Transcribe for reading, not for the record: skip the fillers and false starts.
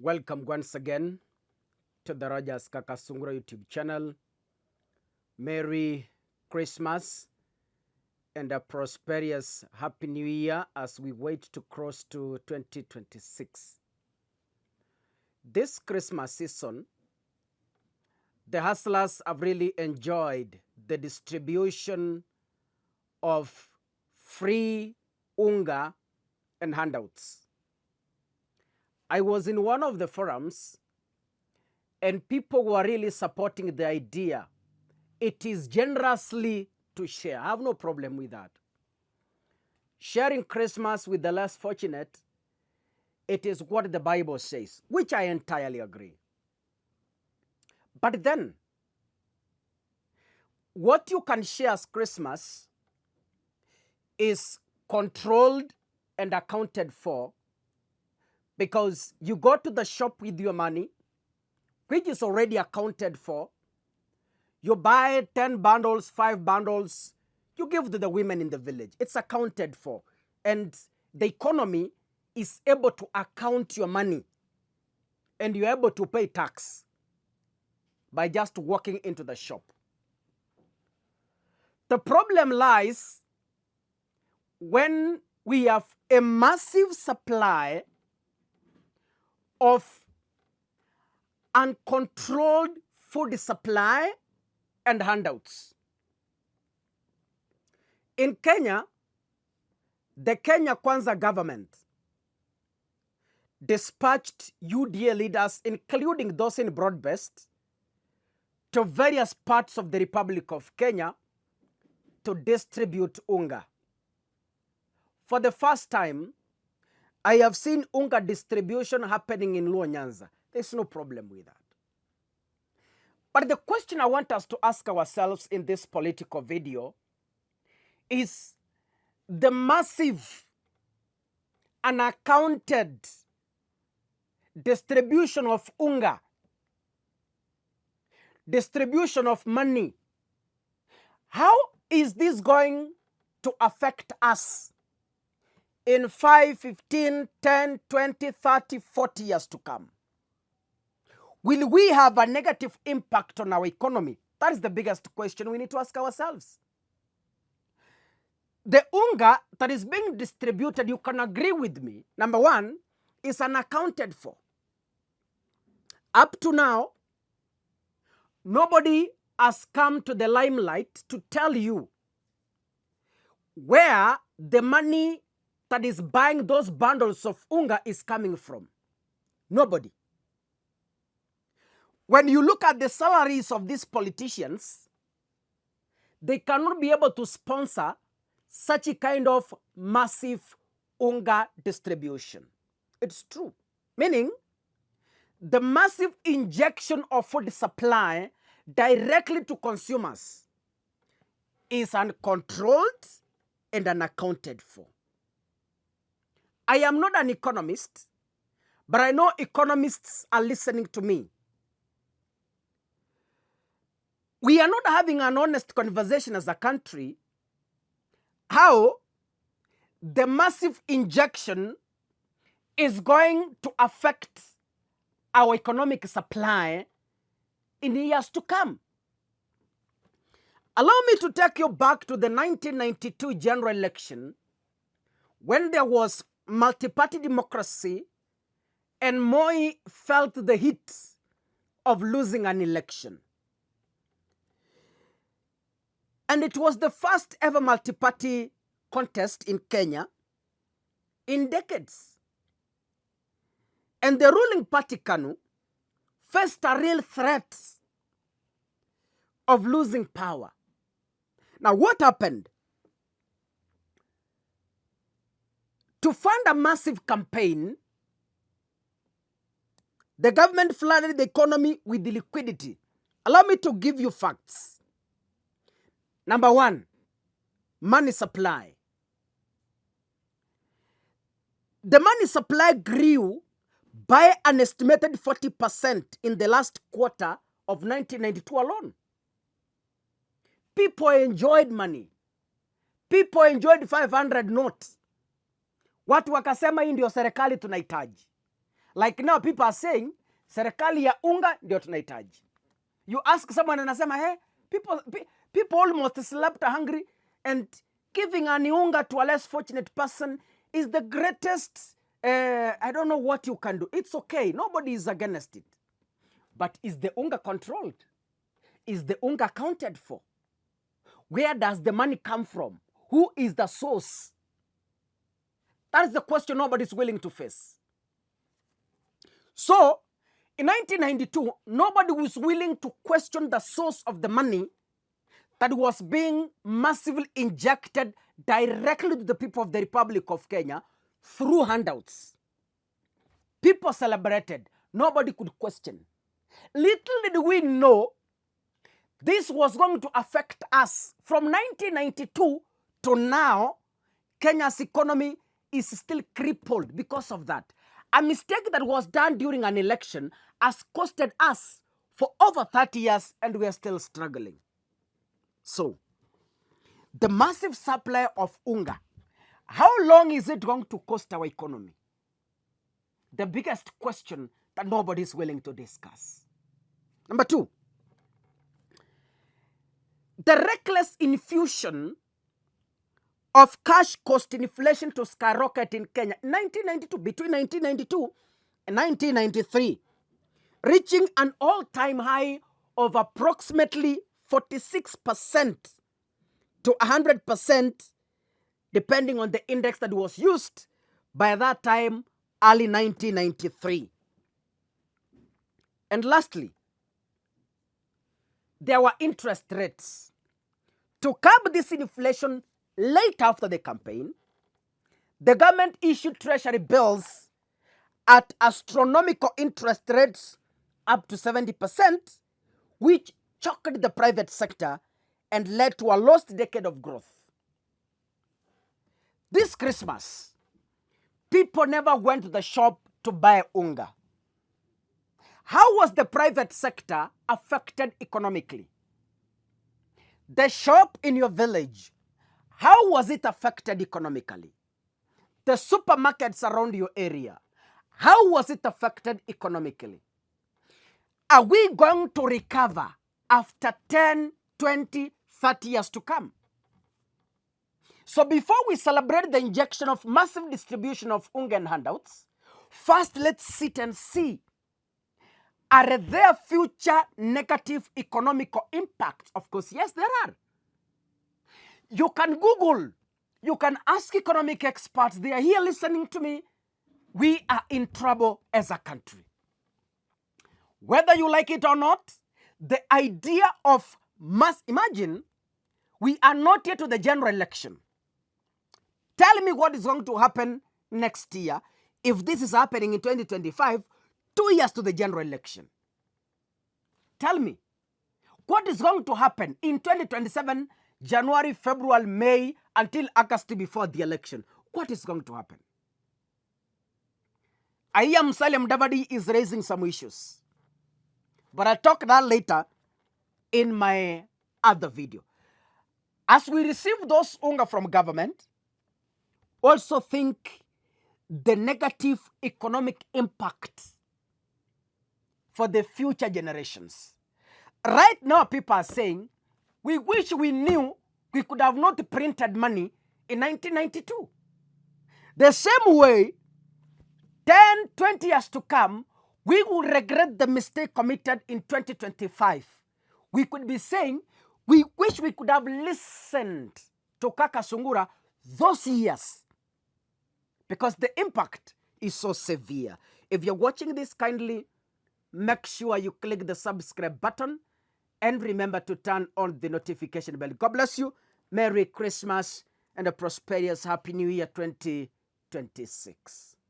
Welcome once again to the Rogers Kakasungura YouTube channel. Merry Christmas and a prosperous Happy New Year as we wait to cross to 2026. This Christmas season, the hustlers have really enjoyed the distribution of free Unga and handouts. I was in one of the forums and people were really supporting the idea. It is generously to share. I have no problem with that. Sharing Christmas with the less fortunate, it is what the Bible says, which I entirely agree. But then, what you can share as Christmas is controlled and accounted for, because you go to the shop with your money, which is already accounted for. You buy 10 bundles, 5 bundles, you give to the women in the village. It's accounted for. And the economy is able to account your money. And you're able to pay tax by just walking into the shop. The problem lies when we have a massive supply of uncontrolled food supply and handouts. In Kenya, the Kenya Kwanza government dispatched UDA leaders, including those in Broad-Based, to various parts of the Republic of Kenya to distribute Unga. For the first time, I have seen Unga distribution happening in Luo Nyanza. There's no problem with that. But the question I want us to ask ourselves in this political video is the massive, unaccounted distribution of Unga, distribution of money. How is this going to affect us in 5, 15, 10, 20, 30, 40 years to come? Will we have a negative impact on our economy? That is the biggest question we need to ask ourselves. The Unga that is being distributed, you can agree with me, number one, is unaccounted for. Up to now, nobody has come to the limelight to tell you where the money that is buying those bundles of Unga is coming from. Nobody. When you look at the salaries of these politicians, they cannot be able to sponsor such a kind of massive Unga distribution. It's true. Meaning, the massive injection of food supply directly to consumers is uncontrolled and unaccounted for. I am not an economist, but I know economists are listening to me. We are not having an honest conversation as a country how the massive injection is going to affect our economic supply in the years to come. Allow me to take you back to the 1992 general election, when there was multi-party democracy and Moi felt the heat of losing an election. And it was the first ever multi-party contest in Kenya in decades. And the ruling party, KANU, faced a real threat of losing power. Now, what happened? To fund a massive campaign, the government flooded the economy with the liquidity. Allow me to give you facts. Number one, money supply. The money supply grew by an estimated 40% in the last quarter of 1992 alone. People enjoyed money. People enjoyed 500 notes. Watu wakasema hii ndio serikali tunahitaji. Like now people are saying, serikali ya unga ndio tunahitaji. You ask someone anasema, hey, people almost slept hungry, and giving an unga to a less fortunate person is the greatest, I don't know what you can do. It's okay. Nobody is against it. But is the unga controlled? Is the unga accounted for? Where does the money come from? Who is the source? That is the question nobody is willing to face. So, in 1992, nobody was willing to question the source of the money that was being massively injected directly to the people of the Republic of Kenya through handouts. People celebrated. Nobody could question. Little did we know this was going to affect us. From 1992 to now, Kenya's economy is still crippled because of that. A mistake that was done during an election has costed us for over 30 years, and we are still struggling. So, the massive supply of unga, how long is it going to cost our economy? The biggest question that nobody is willing to discuss. Number two, the reckless infusion of cash caused inflation to skyrocket in Kenya in 1992, between 1992 and 1993, reaching an all-time high of approximately 46% to 100%, depending on the index that was used by that time, early 1993. And lastly, there were interest rates. To curb this inflation late after the campaign, the government issued treasury bills at astronomical interest rates up to 70%, which choked the private sector and led to a lost decade of growth. This Christmas, people never went to the shop to buy unga. How was the private sector affected economically? The shop in your village, how was it affected economically? The supermarkets around your area, how was it affected economically? Are we going to recover after 10, 20, 30 years to come? So before we celebrate the injection of massive distribution of unga and handouts, first let's sit and see, are there future negative economical impacts? Of course, yes, there are. You can Google, you can ask economic experts, they are here listening to me. We are in trouble as a country. Whether you like it or not, the idea of imagine, we are not yet to the general election. Tell me what is going to happen next year if this is happening in 2025, 2 years to the general election. Tell me, what is going to happen in 2027, January, February, May, until August before the election? What is going to happen? I am Salem Davadi is raising some issues, but I'll talk that later in my other video. As we receive those unga from government, also think the negative economic impact for the future generations. Right now, people are saying, we wish we knew we could have not printed money in 1992. The same way, 10, 20 years to come, we will regret the mistake committed in 2025. We could be saying, we wish we could have listened to Kaka Sungura those years, because the impact is so severe. If you're watching this, kindly make sure you click the subscribe button and remember to turn on the notification bell. God bless you. Merry Christmas and a prosperous Happy New Year 2026.